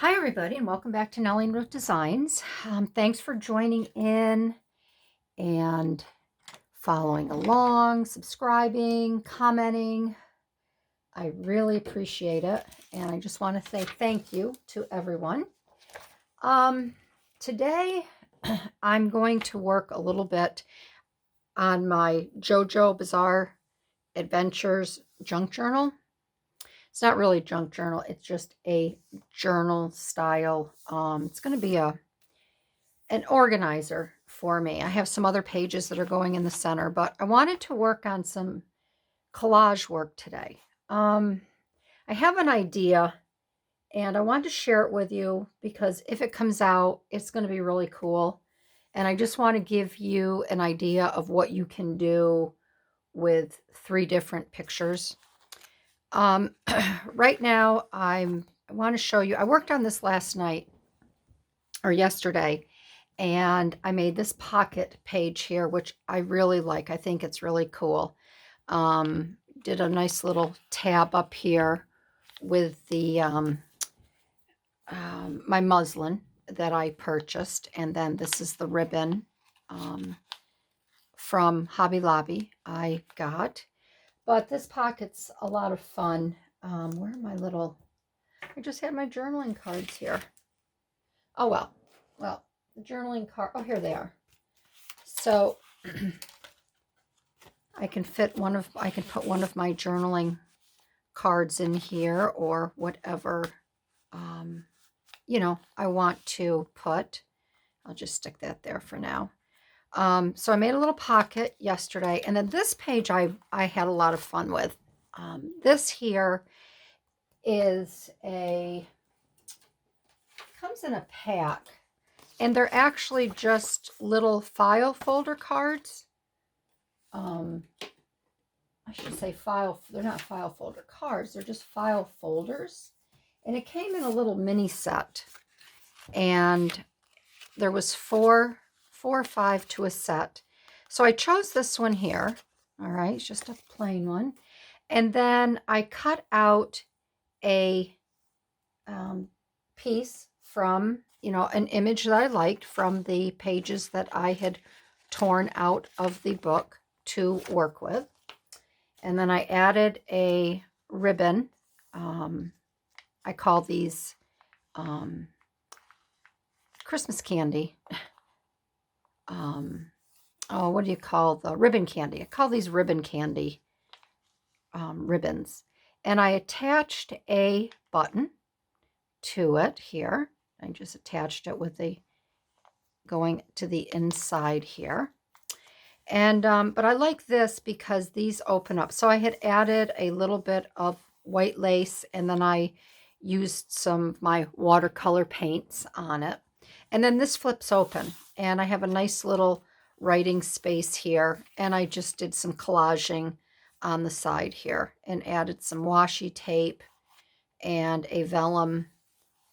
Hi, everybody, and welcome back to Nellie and Ruth Designs. Thanks for joining in and following along, subscribing, commenting. I really appreciate it, and I just want to say thank you to everyone. Today, I'm going to work a little bit on my JoJo Bizarre Adventures junk journal. It's not really junk journal, it's just a journal style. It's going to be an organizer for me. I have some other pages that are going in the center, but I wanted to work on some collage work today. I have an idea and I want to share it with you because if it comes out, it's going to be really cool. And I just want to give you an idea of what you can do with 3 different pictures. Right now, I want to show you, I worked on this last night or yesterday, and I made this pocket page here, which I really like. I think it's really cool. Did a nice little tab up here with the my muslin that I purchased, and then this is the ribbon from Hobby Lobby I got. But this pocket's a lot of fun. Where are my little... I just had my journaling cards here. Oh, well, the journaling card... Oh, here they are. So I can put one of my journaling cards in here, or whatever, I want to put. I'll just stick that there for now. So I made a little pocket yesterday, and then this page I had a lot of fun with. This here is comes in a pack, and they're actually just little file folder cards. I should say they're not file folder cards, they're just file folders. And it came in a little mini set, and there was four or five to a set. So I chose this one here. All right, it's just a plain one. And then I cut out a piece from, an image that I liked from the pages that I had torn out of the book to work with. And then I added a ribbon. I call these Christmas candy. What do you call the ribbon candy? I call these ribbon candy ribbons. And I attached a button to it here. I just attached it with going to the inside here. And but I like this because these open up. So I had added a little bit of white lace, and then I used some of my watercolor paints on it. And then this flips open, and I have a nice little writing space here, and I just did some collaging on the side here and added some washi tape and a vellum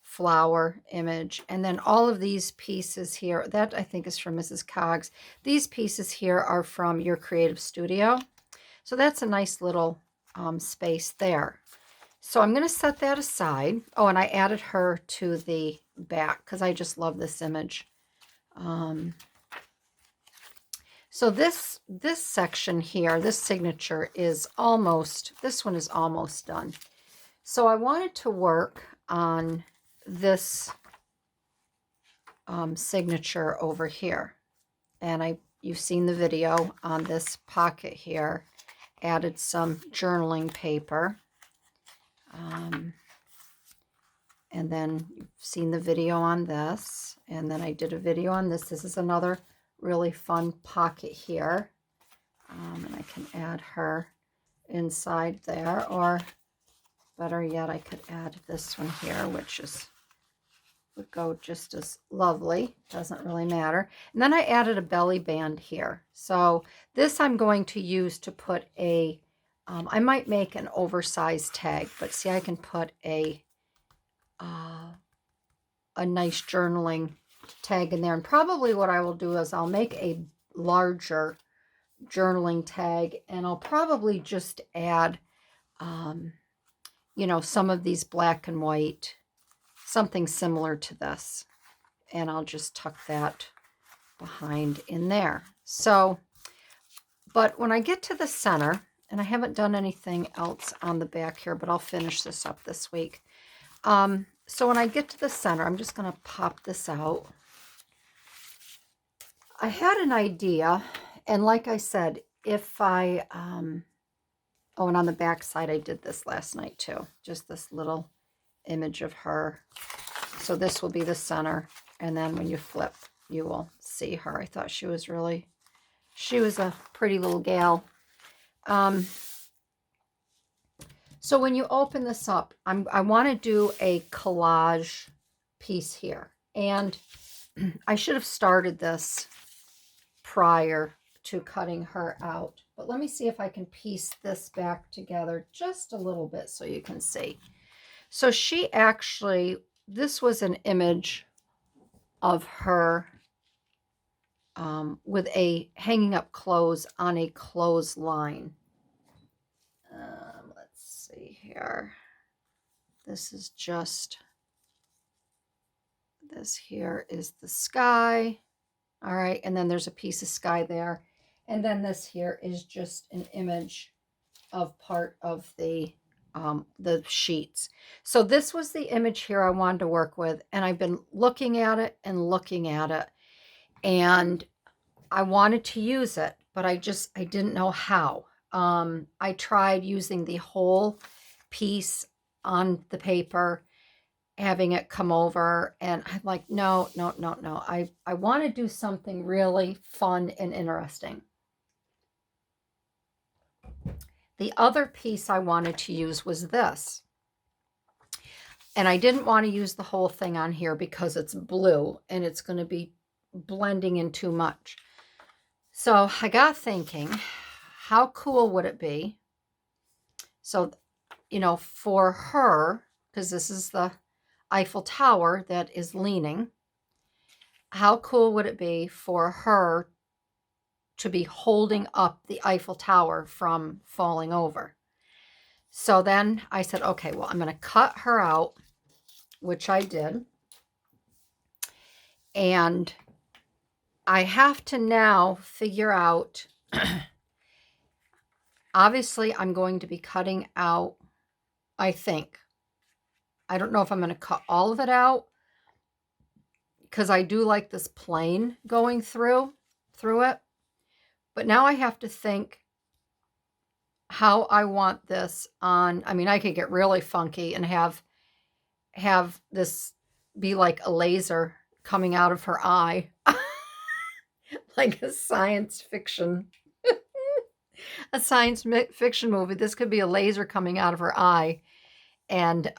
flower image. And then all of these pieces here, that I think is from Mrs. Coggs. These pieces here are from Your Creative Studio. So that's a nice little space there. So I'm going to set that aside. Oh, and I added her to the back because I just love this image. So this section here, this signature is this one is almost done. So I wanted to work on this signature over here. And you've seen the video on this pocket here. Added some journaling paper. And then you've seen the video on this. And then I did a video on this. This is another really fun pocket here. And I can add her inside there. Or better yet, I could add this one here, which would go just as lovely. Doesn't really matter. And then I added a belly band here. So this I'm going to use to put I might make an oversized tag, but see, I can put a nice journaling tag in there. And probably what I will do is I'll make a larger journaling tag, and I'll probably just add, some of these black and white something similar to this. And I'll just tuck that behind in there. So, but when I get to the center, and I haven't done anything else on the back here, but I'll finish this up this week. So when I get to the center, I'm just going to pop this out. I had an idea, and like I said, if I, oh, and on the back side, I did this last night too. Just this little image of her. So this will be the center, and then when you flip, you will see her. I thought she was a pretty little gal. So when you open this up, I want to do a collage piece here. And I should have started this prior to cutting her out. But let me see if I can piece this back together just a little bit so you can see. So she actually, this was an image of her with a hanging up clothes on a clothesline. Let's see here. This is just, this here is the sky. All right, and then there's a piece of sky there. And then this here is just an image of part of the sheets. So this was the image here I wanted to work with, and I've been looking at it and looking at it, and I wanted to use it, but I didn't know how. I tried using the whole piece on the paper, having it come over, and I'm like, no. I want to do something really fun and interesting. The other piece I wanted to use was this. And I didn't want to use the whole thing on here because it's blue and it's going to be blending in too much. So I got thinking, how cool would it be? So, you know, for her, because this is the Eiffel Tower that is leaning, how cool would it be for her to be holding up the Eiffel Tower from falling over? So then I said, okay, well, I'm going to cut her out, which I did. And I have to now figure out, obviously I'm going to be cutting out, I think. I don't know if I'm going to cut all of it out, because I do like this plane going through it. But now I have to think how I want this on. I mean, I could get really funky and have this be like a laser coming out of her eye. Like a science fiction movie. This could be a laser coming out of her eye, and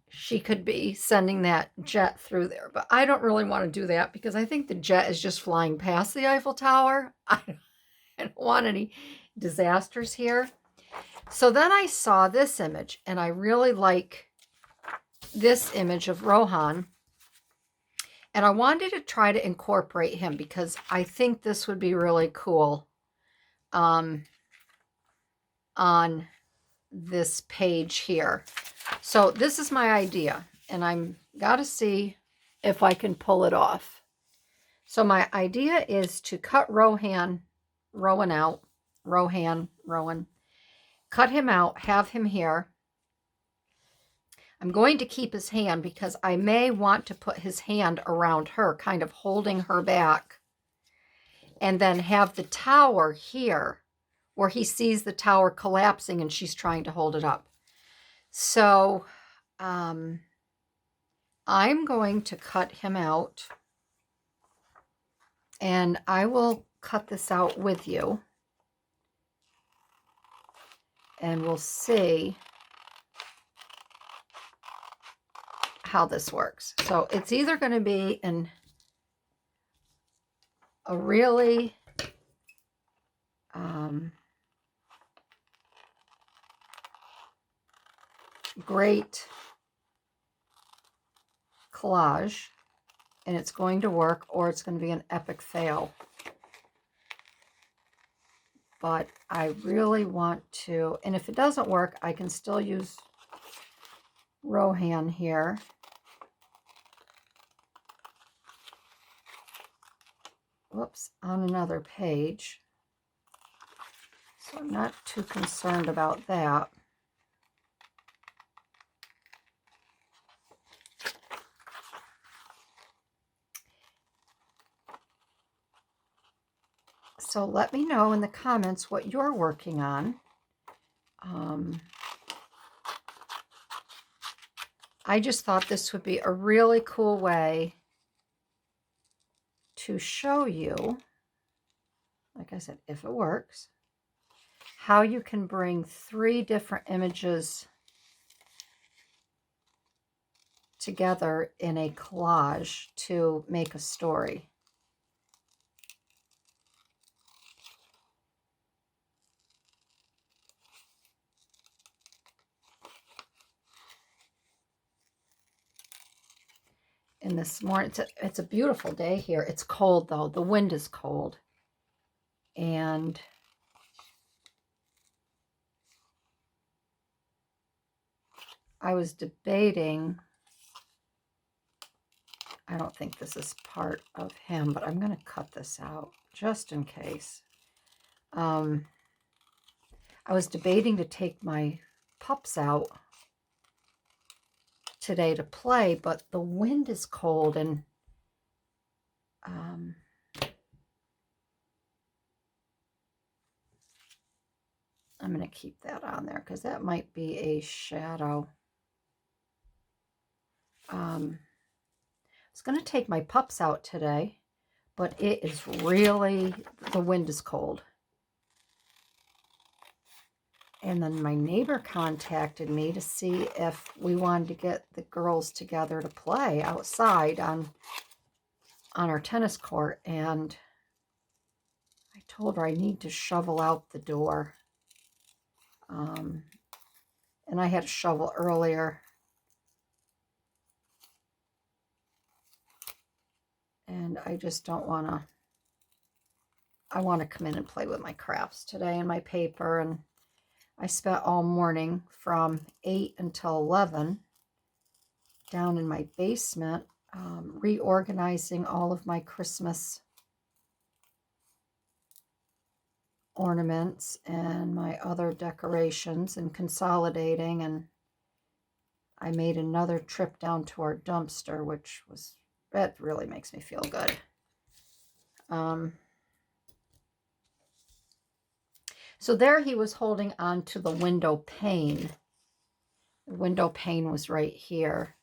she could be sending that jet through there. But I don't really want to do that because I think the jet is just flying past the Eiffel Tower. I don't want any disasters here. So then I saw this image, and I really like this image of Rohan. And I wanted to try to incorporate him because I think this would be really cool on this page here. So this is my idea, and I'm got to see if I can pull it off. So my idea is to cut Rohan out, cut him out, have him here. I'm going to keep his hand because I may want to put his hand around her, kind of holding her back, and then have the tower here where he sees the tower collapsing and she's trying to hold it up. So I'm going to cut him out, and I will cut this out with you, and we'll see how this works. So it's either going to be a really great collage, and it's going to work, or it's going to be an epic fail. But I really want to, and if it doesn't work, I can still use Rohan here. Whoops, on another page. So I'm not too concerned about that. So let me know in the comments what you're working on. I just thought this would be a really cool way to show you, like I said, if it works, how you can bring 3 different images together in a collage to make a story. And this morning, it's a beautiful day here. It's cold though. The wind is cold. And I was debating, I don't think this is part of him, but I'm going to cut this out just in case. I was debating to take my pups out today to play, but the wind is cold, and I'm going to keep that on there because that might be a shadow. I was going to take my pups out today, but it is really, the wind is cold. And then my neighbor contacted me to see if we wanted to get the girls together to play outside on our tennis court. And I told her I need to shovel out the door. And I had a shovel earlier. And I just don't want to. I want to come in and play with my crafts today and my paper. And I spent all morning from 8 until 11 down in my basement reorganizing all of my Christmas ornaments and my other decorations and consolidating. And I made another trip down to our dumpster, which was, that really makes me feel good. So there he was holding on to the window pane. The window pane was right here.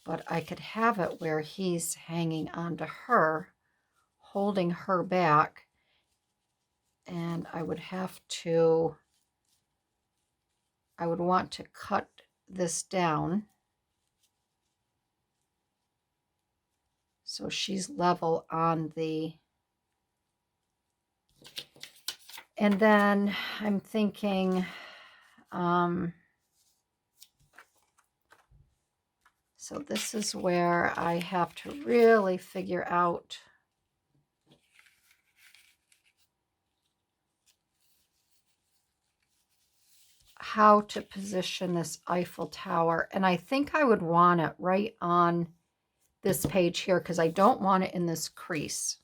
But I could have it where he's hanging onto her, holding her back, and I would want to cut this down so she's level on the, and then I'm thinking, so this is where I have to really figure out how to position this Eiffel Tower. And I think I would want it right on this page here because I don't want it in this crease.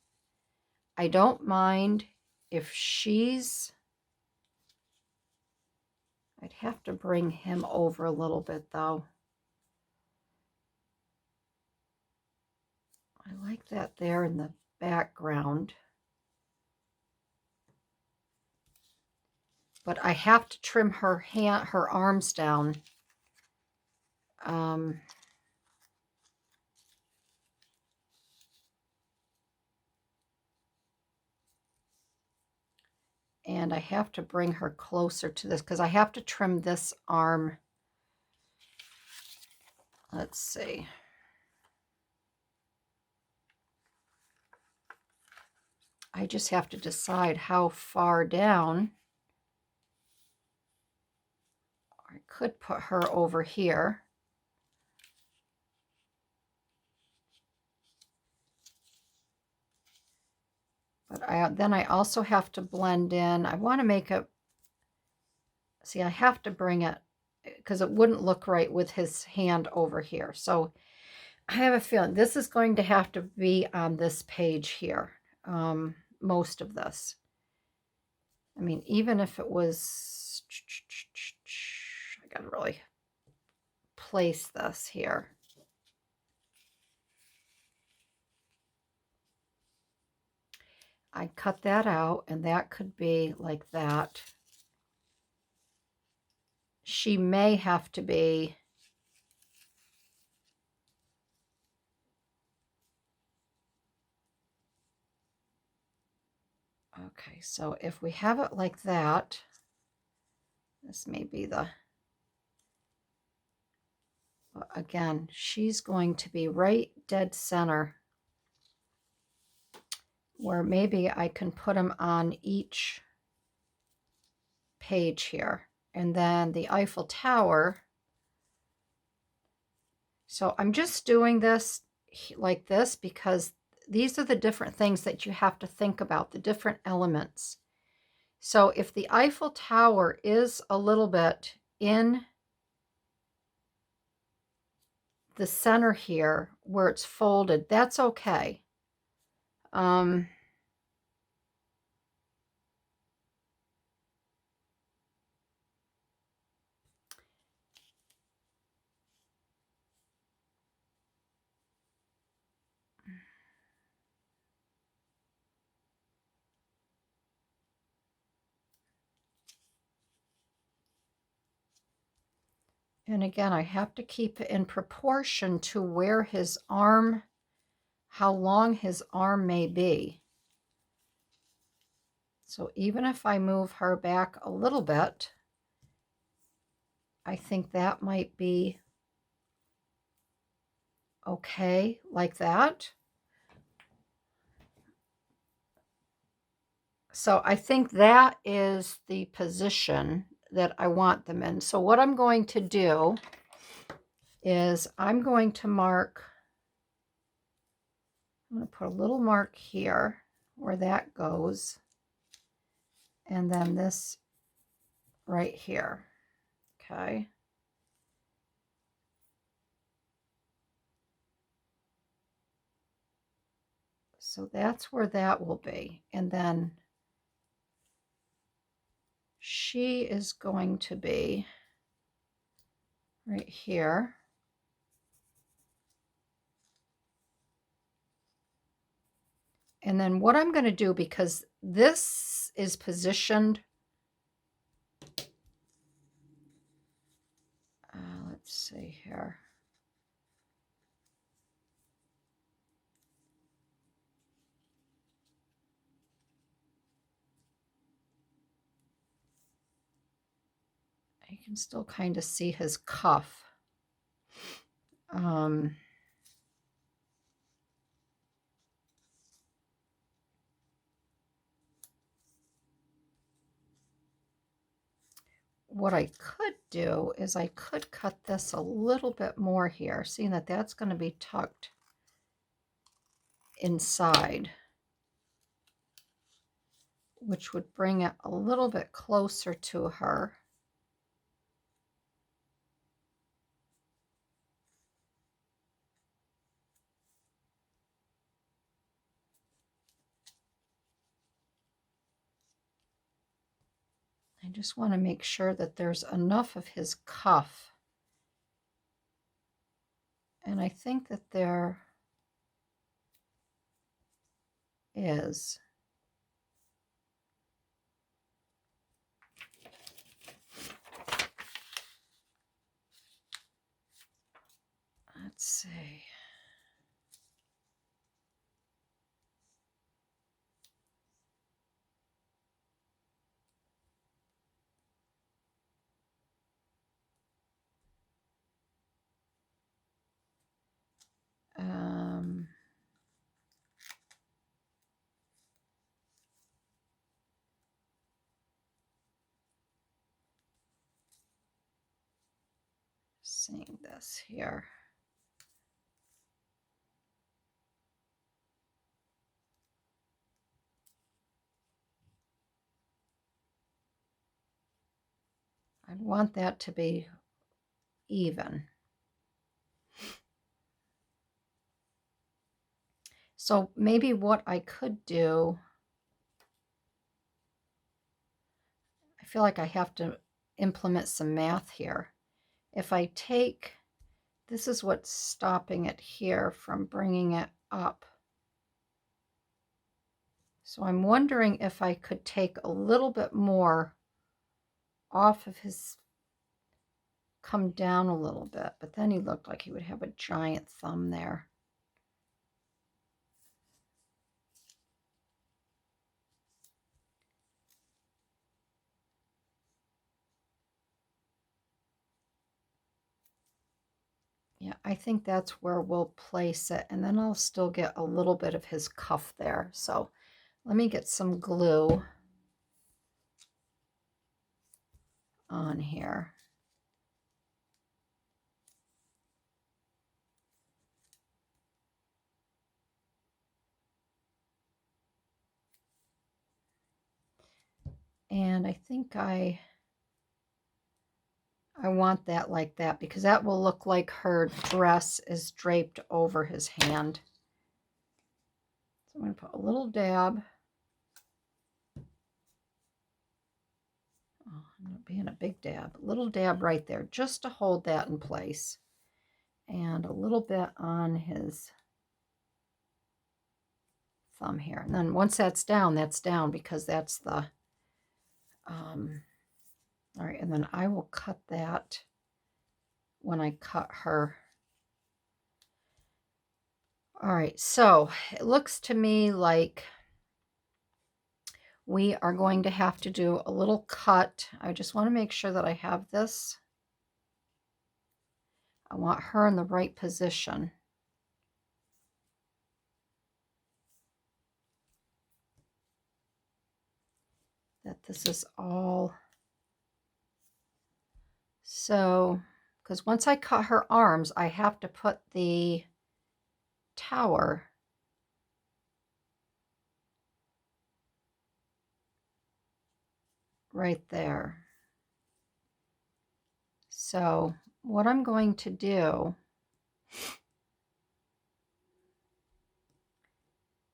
I don't mind if she's, I'd have to bring him over a little bit though. I like that there in the background. But I have to trim her arms down. And I have to bring her closer to this because I have to trim this arm. Let's see. I just have to decide how far down. I could put her over here. But then I also have to blend in. I want to make it, see, I have to bring it because it wouldn't look right with his hand over here. So I have a feeling this is going to have to be on this page here, most of this. I mean, even if it was, I gotta really place this here. I cut that out, and that could be like that. She may have to be, okay, so if we have it like that, this may be the, again, she's going to be right dead center, where maybe I can put them on each page here. And then the Eiffel Tower. So I'm just doing this like this because these are the different things that you have to think about, the different elements. So if the Eiffel Tower is a little bit in the center here where it's folded, that's okay. And again, I have to keep it in proportion to where his arm, how long his arm may be. So even if I move her back a little bit, I think that might be okay, like that. So I think that is the position that I want them in. So what I'm going to do is I'm going to mark, I'm going to put a little mark here where that goes, and then this right here, okay? So that's where that will be. And then she is going to be right here. And then what I'm going to do, because this is positioned, let's see here. You can still kind of see his cuff. What I could do is I could cut this a little bit more here, seeing that that's going to be tucked inside, which would bring it a little bit closer to her. I just want to make sure that there's enough of his cuff. And I think that there is. Let's see. Seeing this here. I want that to be even. So maybe what I could do, I feel like I have to implement some math here. If I take, this is what's stopping it here from bringing it up. So I'm wondering if I could take a little bit more off of his, come down a little bit, but then he looked like he would have a giant thumb there. Yeah, I think that's where we'll place it, and then I'll still get a little bit of his cuff there. So let me get some glue on here. And I think I want that like that, because that will look like her dress is draped over his hand. So I'm going to put a little dab. Oh, I'm not being a big dab. A little dab right there, just to hold that in place. And a little bit on his thumb here. And then once that's down, because that's the, all right, and then I will cut that when I cut her. All right, so it looks to me like we are going to have to do a little cut. I just want to make sure that I have this. I want her in the right position. That this is all. So, because once I cut her arms, I have to put the tower right there. So what I'm going to do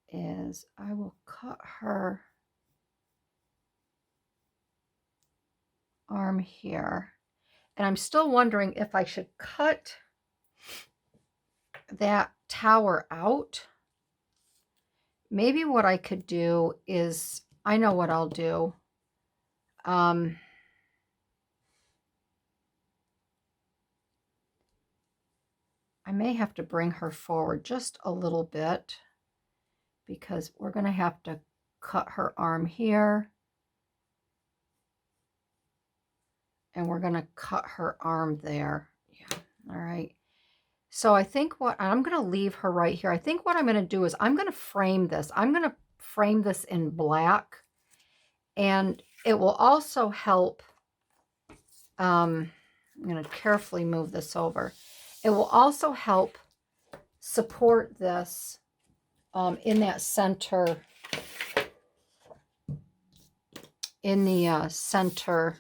is I will cut her arm here. And I'm still wondering if I should cut that tower out. Maybe what I could do is, I know what I'll do. I may have to bring her forward just a little bit, because we're going to have to cut her arm here. And we're going to cut her arm there. Yeah. All right. So I think what I'm going to leave her right here. I think what I'm going to do is I'm going to frame this. I'm going to frame this in black, and it will also help. I'm going to carefully move this over. It will also help support this in that center, in the center,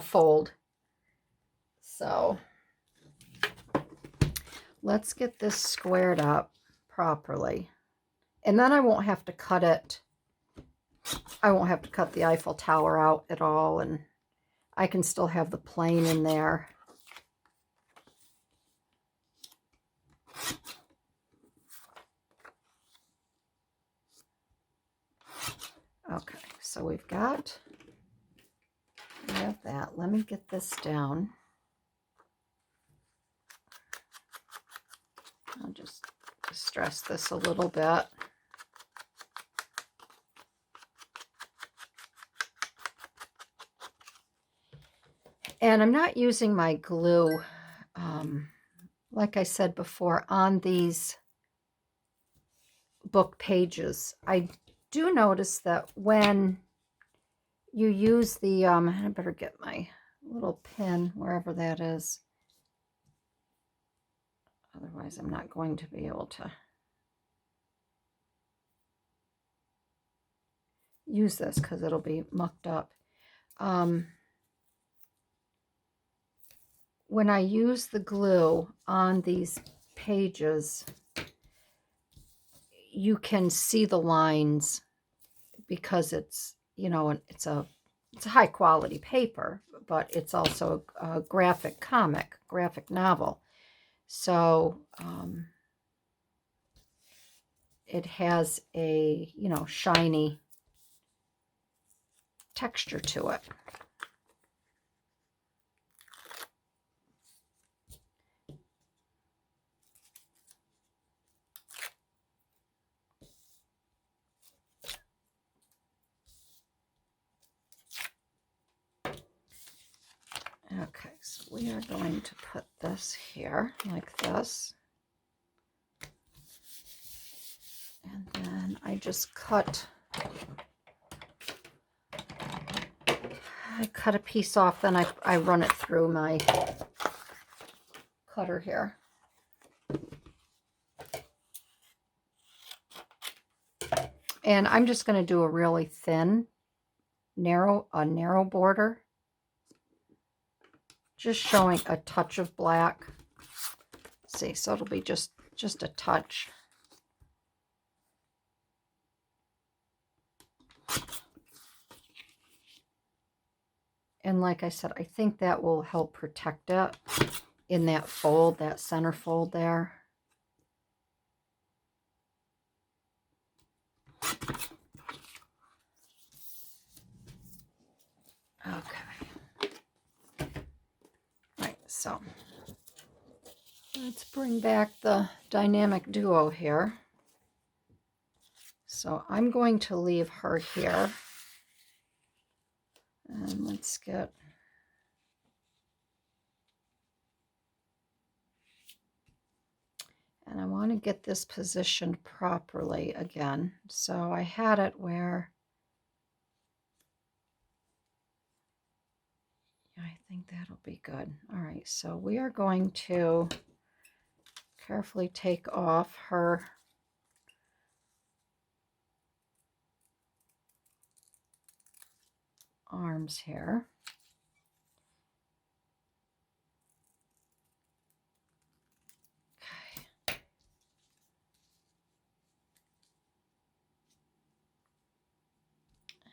fold. So let's get this squared up properly. And then I won't have to cut it. I won't have to cut the Eiffel Tower out at all. And I can still have the plane in there. Okay, so we have that. Let me get this down. I'll just stress this a little bit. And I'm not using my glue, like I said before, on these book pages. I do notice that when you use the, I better get my little pin, wherever that is. Otherwise, I'm not going to be able to use this because it'll be mucked up. when I use the glue on these pages, you can see the lines because it's, you know, it's a high quality paper, but it's also a graphic novel. So it has a, you know, shiny texture to it. Okay, so we are going to put this here like this. And then I just cut a piece off, then I run it through my cutter here. And I'm just going to do a really thin, narrow border. Just showing a touch of black. See, so it'll be just a touch. And like I said, I think that will help protect it in that fold, that center fold there. Okay. Right, so let's bring back the dynamic duo here. So I'm going to leave her here. And let's get... And I want to get this positioned properly again. So I had it where... I think that'll be good. All right, so we are going to carefully take off her arms here. Okay.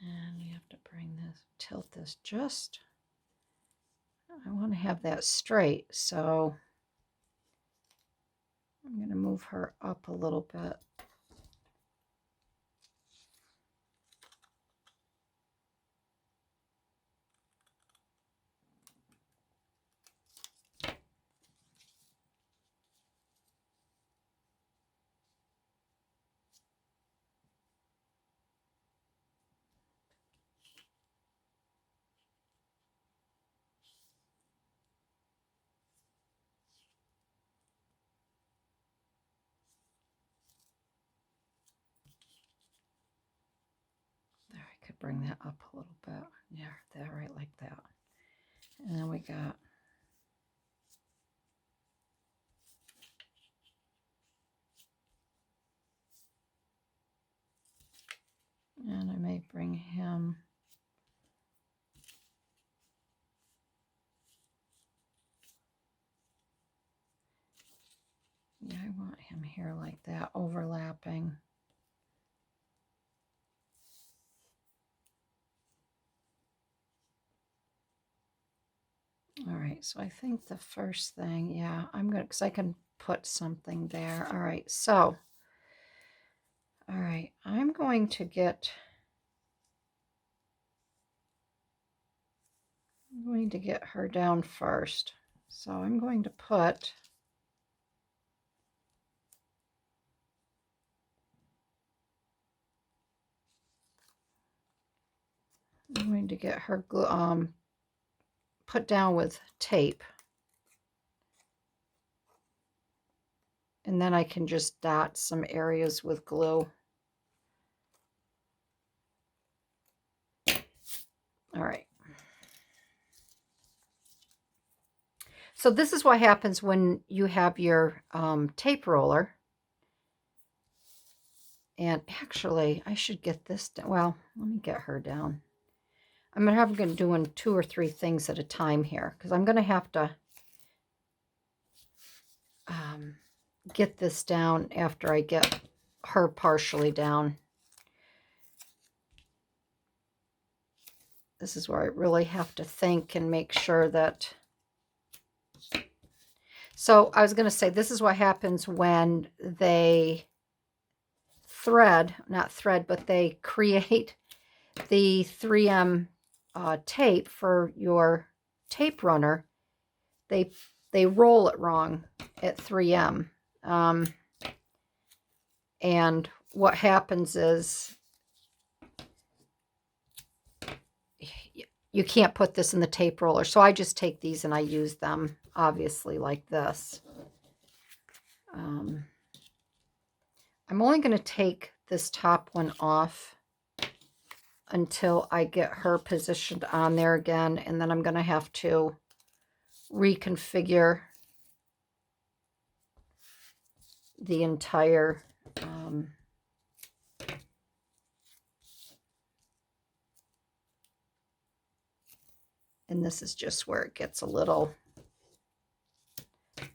And we have to bring this, tilt this just... I want to have that straight, so I'm going to move her up a little bit. Could bring that up a little bit. Yeah, that right like that. And then we got and I may bring him I want him here like that, overlapping. All right, so I think the first thing, yeah, I'm going to, because I can put something there. All right, so, all right, I'm going to get her down first. So I'm going to put get her put down with tape. And then I can just dot some areas with glue. All right. So this is what happens when you have your tape roller. And actually, I should get this down. Well, let me get her down. I'm going to have doing 2 or 3 things at a time here because I'm going to have to get this down after I get her partially down. This is where I really have to think and make sure that... So I was going to say, this is what happens when they not thread, but they create the 3M tape for your tape runner. They roll it wrong at 3M. And what happens is you can't put this in the tape roller. So I just take these and I use them, obviously, like this. I'm only going to take this top one off until I get her positioned on there again. And then I'm going to have to reconfigure the entire and this is just where it gets a little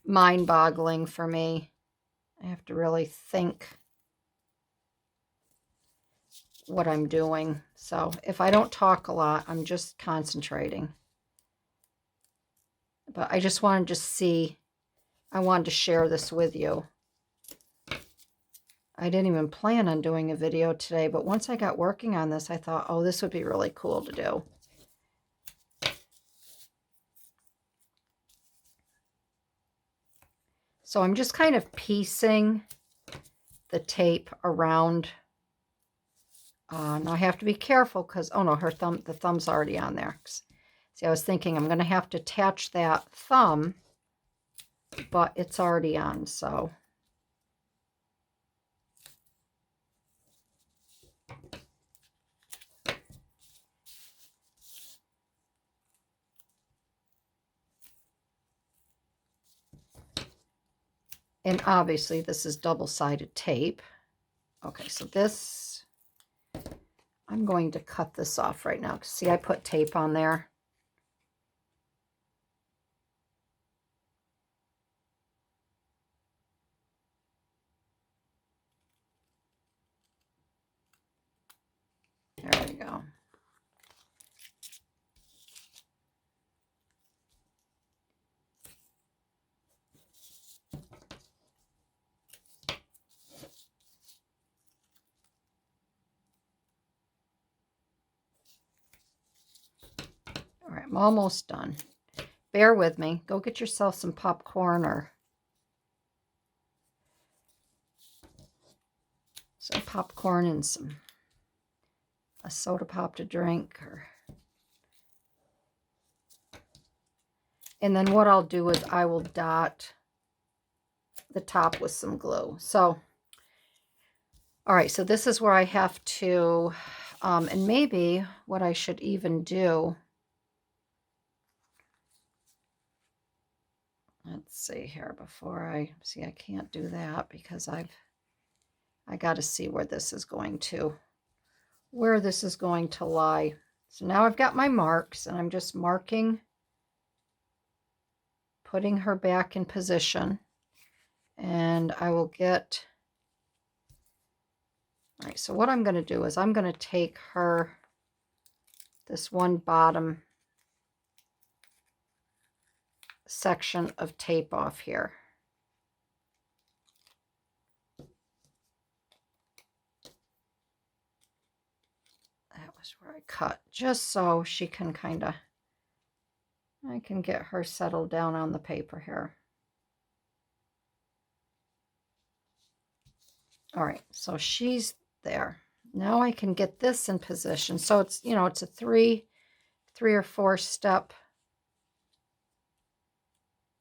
mind-boggling for me. I have to really think what I'm doing. So if I don't talk a lot, I'm just concentrating. But I just wanted to see, I wanted to share this with you. I didn't even plan on doing a video today, but once I got working on this, I thought, oh, this would be really cool to do. So I'm just kind of piecing the tape around. Now I have to be careful because, oh no, the thumb's already on there. See, I was thinking I'm going to have to attach that thumb, but it's already on, so. And obviously this is double-sided tape. Okay, so this, I'm going to cut this off right now. See, I put tape on there. There we go. All right, I'm almost done. Bear with me. Go get yourself some popcorn or some popcorn and a soda pop to drink. And then what I'll do is I will dot the top with some glue. So, all right, so this is where I have to, and maybe what I should even do, let's see here before I can't do that because I got to see where this is going to lie. So now I've got my marks and I'm just marking, putting her back in position, and I will get, all right, so what I'm going to do is I'm going to take this one bottom section of tape off here. That was where I cut, just so she can I can get her settled down on the paper here. All right, so she's there. Now I can get this in position. So it's, it's a three or four step.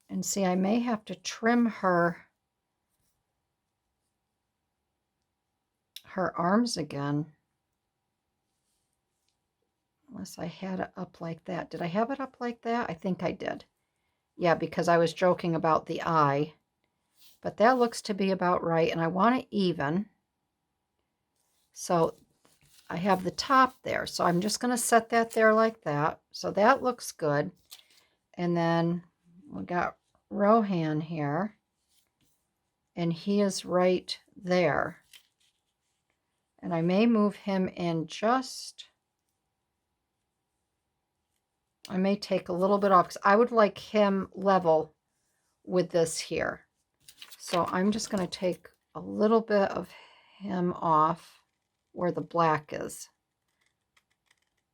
And see, I may have to trim her arms again. Unless I had it up like that. Did I have it up like that? I think I did. Yeah, because I was joking about the eye. But that looks to be about right. And I want it even. So I have the top there. So I'm just going to set that there like that. So that looks good. And then we got Rohan here. and he is right there. And I may move him in just, I may take a little bit off because I would like him level with this here. So I'm just going to take a little bit of him off where the black is.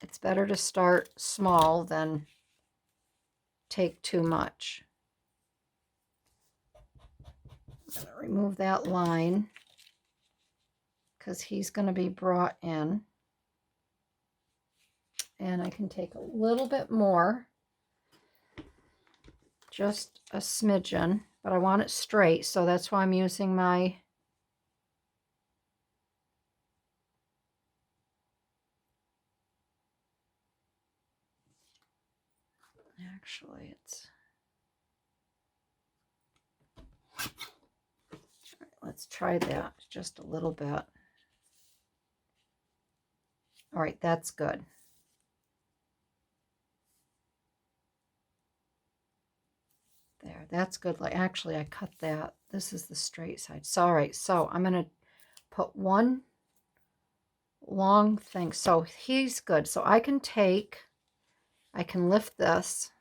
It's better to start small than take too much. I'm going to remove that line because he's going to be brought in. And I can take a little bit more, just a smidgen, but I want it straight, so that's why I'm using my actually it's all right, let's try that just a little bit. All right, that's good. There, that's good. Like, actually, I cut that. This is the straight side. So, all right, so I'm going to put one long thing. So he's good. So I can lift this,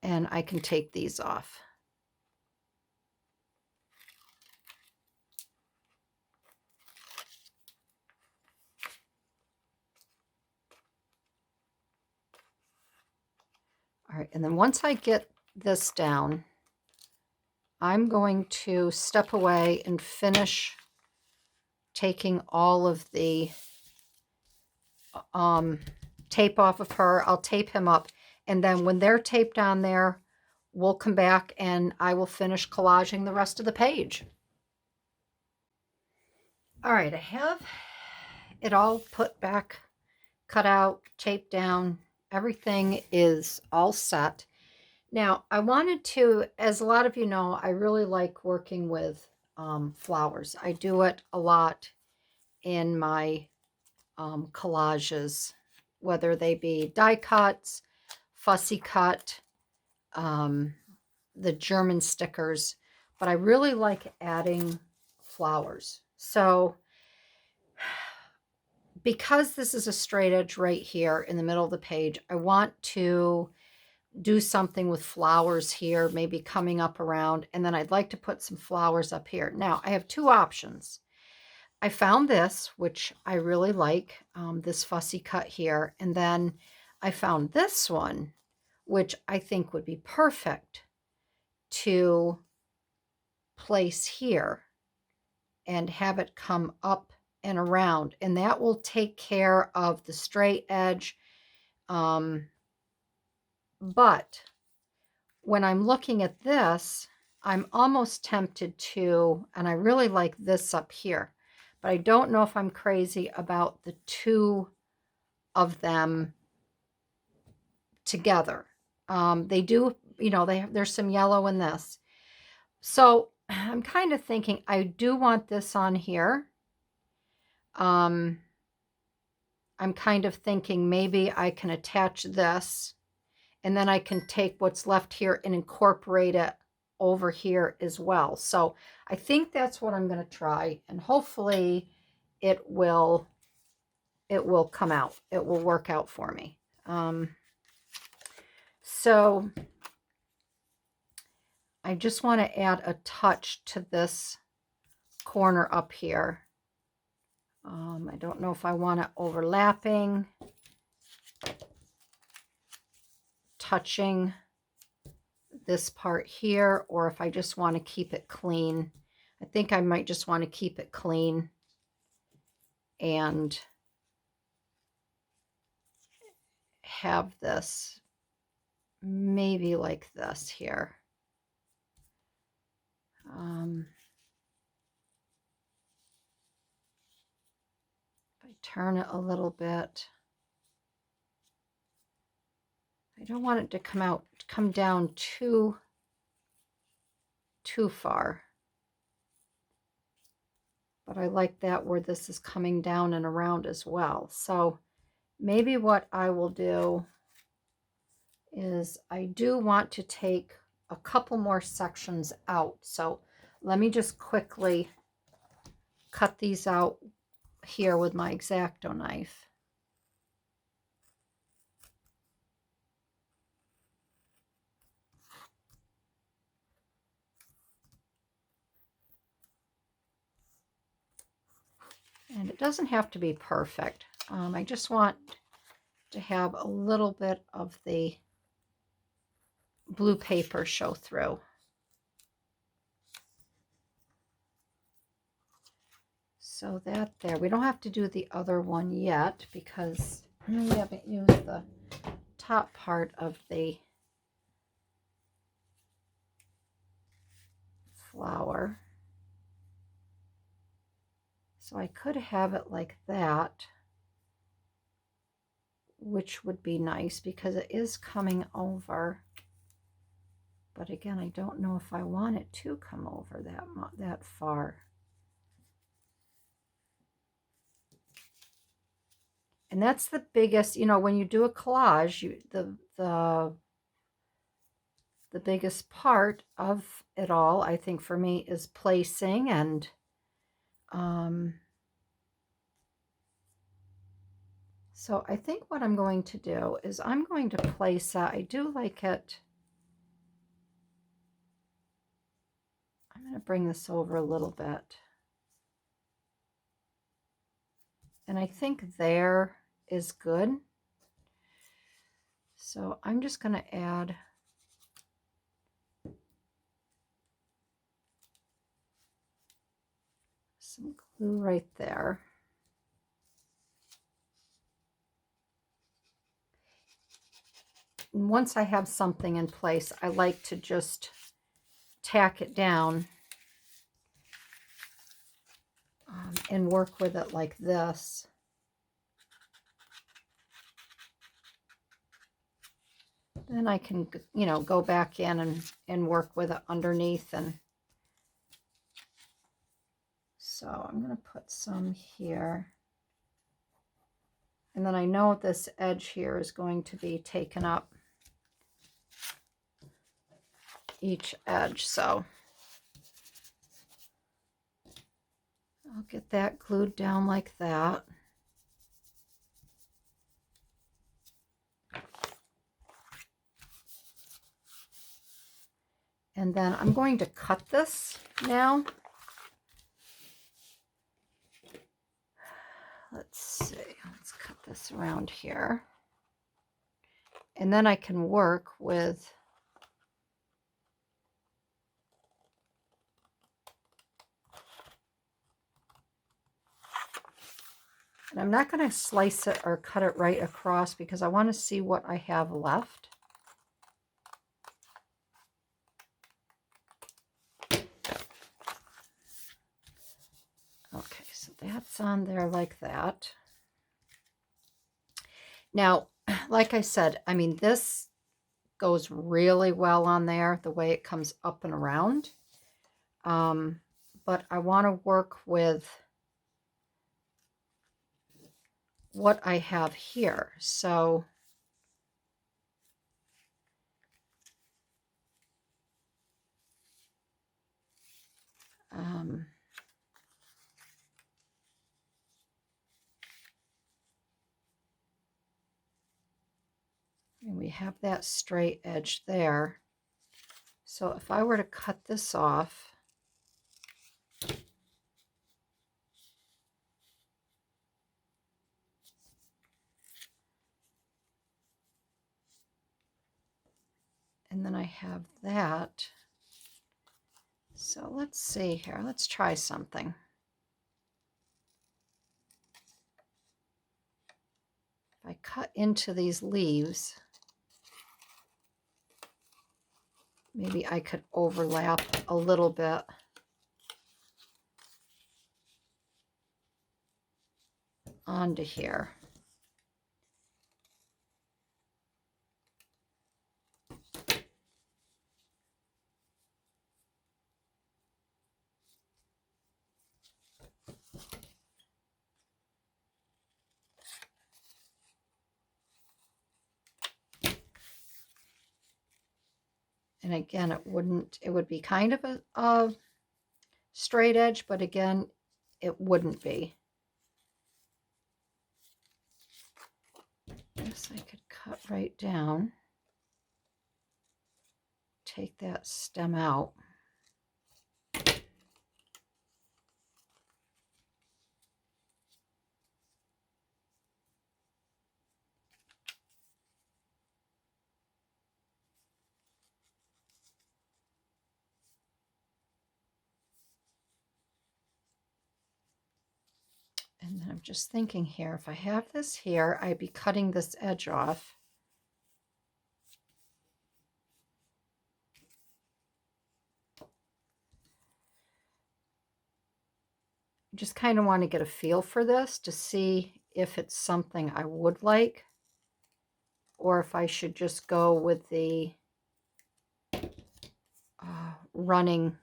and I can take these off. All right, and then once I get this down, I'm going to step away and finish taking all of the tape off of her. I'll tape him up, and then when they're taped on there, we'll come back and I will finish collaging the rest of the page. All right, I have it all put back, cut out, taped down. Everything is all set. Now, I wanted to, as a lot of you know, I really like working with flowers. I do it a lot in my collages, whether they be die cuts, fussy cut, the German stickers, but I really like adding flowers. So because this is a straight edge right here in the middle of the page, I want to do something with flowers here, maybe coming up around, and then I'd like to put some flowers up here. Now, I have two options. I found this, which I really like, this fussy cut here, and then I found this one, which I think would be perfect to place here and have it come up and around, and that will take care of the straight edge. But when I'm looking at this, I'm almost tempted to, and I really like this up here, but I don't know if I'm crazy about the two of them together. They do, you know, there's some yellow in this. So I'm kind of thinking I do want this on here. I'm kind of thinking maybe I can attach this, and then I can take what's left here and incorporate it over here as well. So I think that's what I'm going to try, and hopefully it will come out. It will work out for me. So I just want to add a touch to this corner up here. I don't know if I want it overlapping, touching this part here, or if I just want to keep it clean. I think I might just want to keep it clean and have this maybe like this here. If I turn it a little bit, I don't want it to come down too far. But I like that where this is coming down and around as well. So maybe what I will do is I do want to take a couple more sections out. So let me just quickly cut these out here with my X-Acto knife. And it doesn't have to be perfect. I just want to have a little bit of the blue paper show through. So that there. We don't have to do the other one yet because we haven't used the top part of the flower. So I could have it like that, which would be nice because it is coming over. But again, I don't know if I want it to come over that far. And that's the biggest, you know, when you do a collage, the biggest part of it all, I think for me, is placing. And so I think what I'm going to do is I'm going to place that. I do like it. I'm going to bring this over a little bit. And I think there is good. So I'm just going to add some glue right there. And once I have something in place, I like to just tack it down and work with it like this. Then I can, you know, go back in and work with it underneath. And so I'm going to put some here. And then I know this edge here is going to be taken up, each edge. So I'll get that glued down like that. And then I'm going to cut this now. Let's see, let's cut this around here. And then I can work with and I'm not going to slice it or cut it right across because I want to see what I have left. Okay, so that's on there like that. Now, like I said, I mean, this goes really well on there, the way it comes up and around. But I want to work with what I have here. So and we have that straight edge there. So if I were to cut this off, and then I have that. So let's see here. Let's try something. If I cut into these leaves, maybe I could overlap a little bit. Onto here. And again, it would be kind of a straight edge, but again, it wouldn't be. This I could cut right down. Take that stem out. And then I'm just thinking here, if I have this here, I'd be cutting this edge off. Just kind of want to get a feel for this to see if it's something I would like, or if I should just go with the running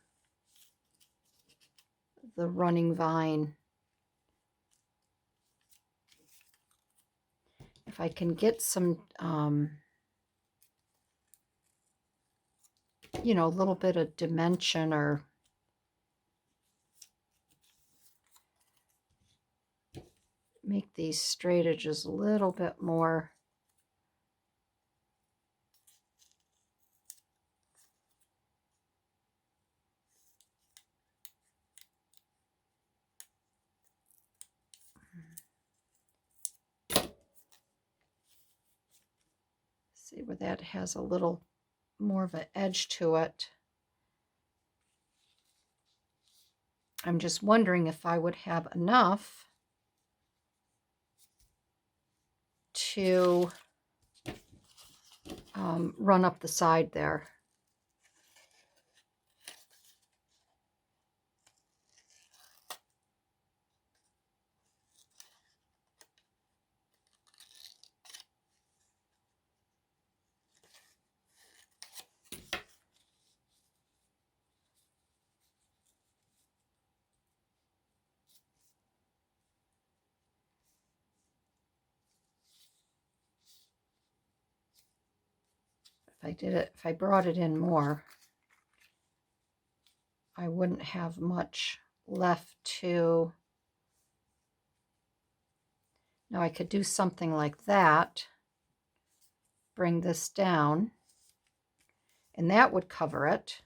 vine. If I can get some, you know, a little bit of dimension, or make these straight edges a little bit more. See where that has a little more of an edge to it. I'm just wondering if I would have enough to run up the side there. If I brought it in more, I wouldn't have much left to. Now I could do something like that, bring this down, and that would cover it.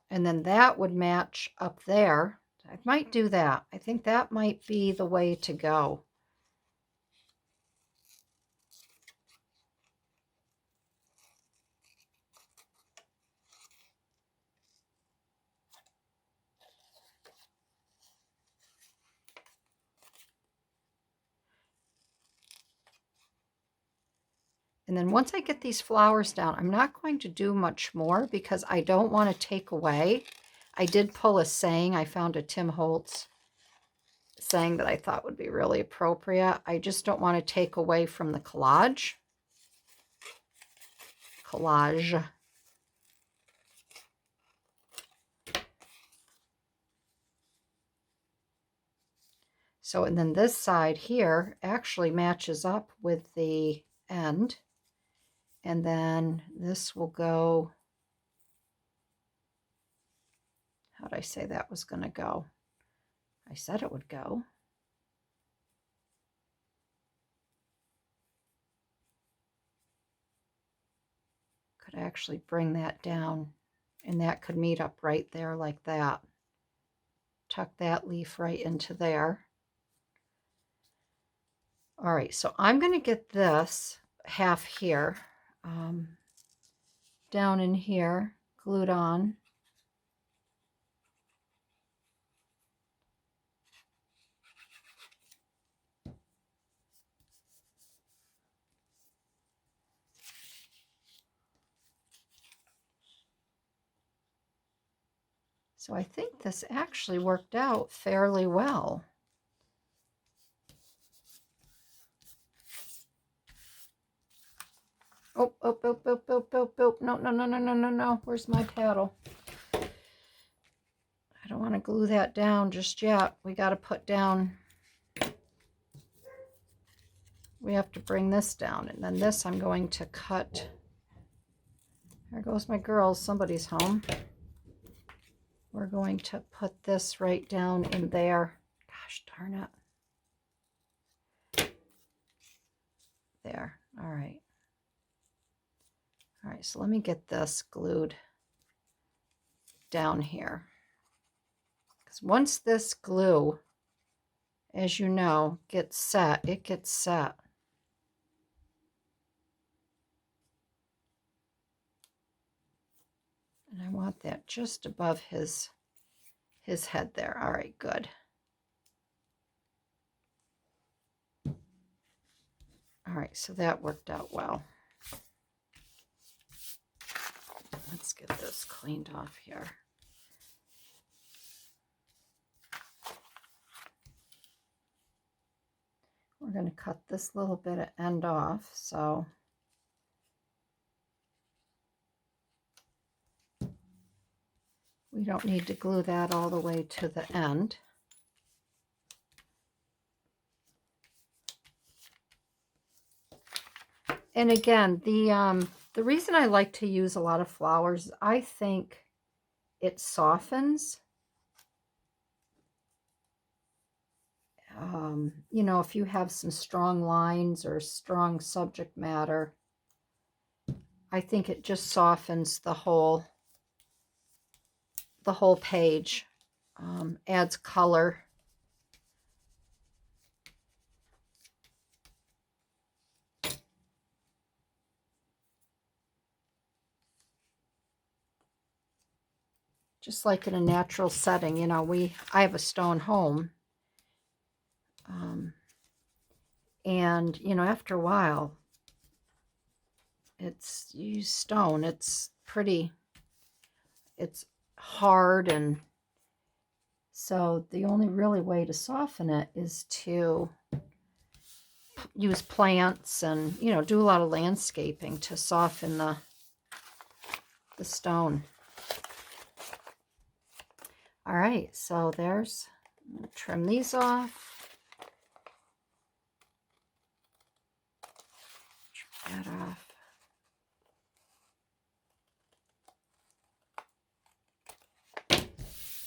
And then that would match up there. I might do that. I think that might be the way to go. And then once I get these flowers down, I'm not going to do much more because I don't want to take away. I did pull a saying. I found a Tim Holtz saying that I thought would be really appropriate. I just don't want to take away from the collage. Collage. So, and then this side here actually matches up with the end. And then this will go, how did I say that was going to go? I said it would go. Could actually bring that down, and that could meet up right there like that. Tuck that leaf right into there. All right, so I'm going to get this half here, down in here, glued on. So I think this actually worked out fairly well. Oh, oh, oh, oh, oh, oh, oh, no, no, no, no, no, no, no. Where's my paddle? I don't want to glue that down just yet. We got to put down, we have to bring this down. And then this I'm going to cut There goes my girls. Somebody's home. We're going to put this right down in there. Gosh darn it. There. All right. All right, so let me get this glued down here. Because once this glue, as you know, gets set, it gets set. And I want that just above his head there. All right, good. All right, so that worked out well. Let's get this cleaned off here. We're going to cut this little bit of end off, so we don't need to glue that all the way to the end. And again, the reason I like to use a lot of flowers, I think it softens. You know, if you have some strong lines or strong subject matter, I think it just softens the whole page, adds color. Just like in a natural setting, you know, I have a stone home. And, you know, after a while, you use stone, it's hard, and so the only really way to soften it is to use plants and, you know, do a lot of landscaping to soften the stone. All right, so trim these off. Trim that off.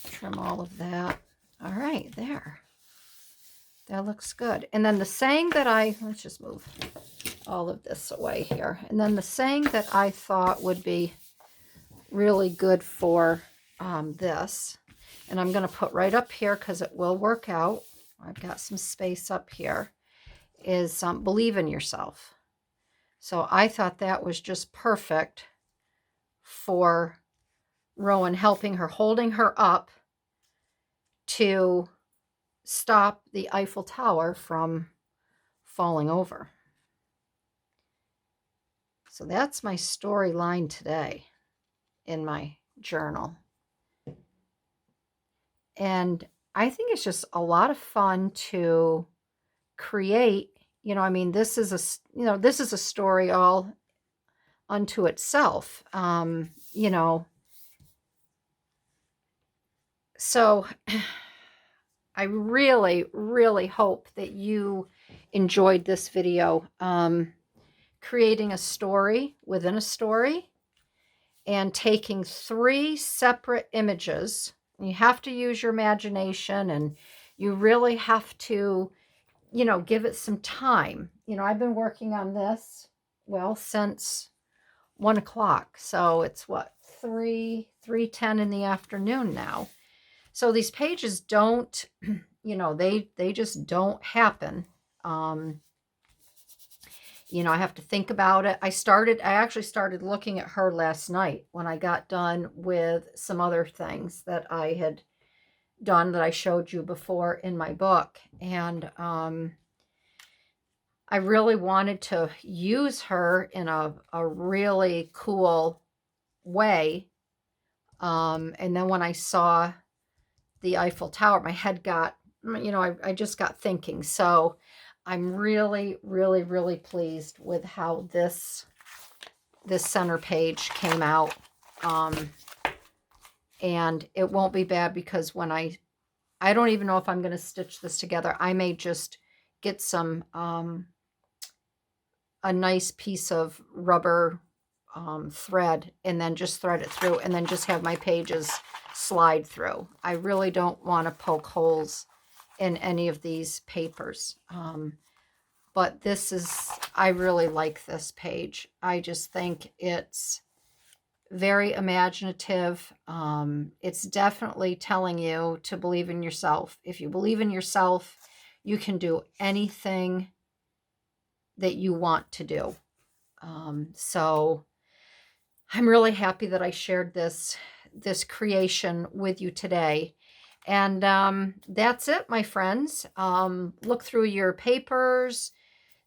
Trim all of that. All right, there. That looks good. And then the saying that let's just move all of this away here. And then the saying that I thought would be really good for this, and I'm going to put right up here because it will work out. I've got some space up here, is believe in yourself. So I thought that was just perfect for Rowan, helping her, holding her up to stop the Eiffel Tower from falling over. So that's my storyline today in my journal. And I think it's just a lot of fun to create. You know, I mean, this is a story all unto itself. You know, so I really, really hope that you enjoyed this video. Creating a story within a story and taking 3 separate images. You have to use your imagination, and you really have to, you know, give it some time. You know, I've been working on this, well, since 1 o'clock. So it's what, 3:10 in the afternoon now. So these pages don't, you know, they just don't happen. You know, I have to think about it. I actually started looking at her last night when I got done with some other things that I had done that I showed you before in my book. And I really wanted to use her in a really cool way. And then when I saw the Eiffel Tower, my head got, you know, I just got thinking. So I'm really, really, really pleased with how this center page came out. And it won't be bad, because when I don't even know if I'm going to stitch this together. I may just get some, a nice piece of rubber thread and then just thread it through and then just have my pages slide through. I really don't want to poke holes in any of these papers. But this is, I really like this page. I just think it's very imaginative. It's definitely telling you to believe in yourself. If you believe in yourself, you can do anything that you want to do. So I'm really happy that I shared this creation with you today. And that's it, my friends. Look through your papers,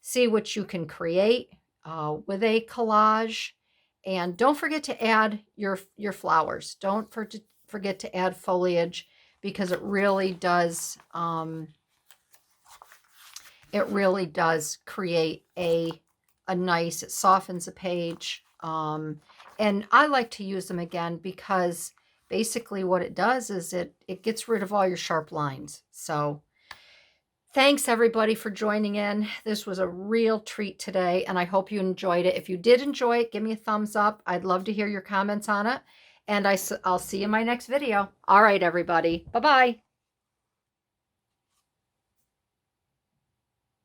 see what you can create with a collage. And don't forget to add your flowers. Don't forget to add foliage, because it really does create a nice, it softens a page. And I like to use them again because basically what it does is it gets rid of all your sharp lines. So thanks everybody for joining in. This was a real treat today, and I hope you enjoyed it. If you did enjoy it, give me a thumbs up. I'd love to hear your comments on it. And I'll see you in my next video. All right, everybody. Bye-bye.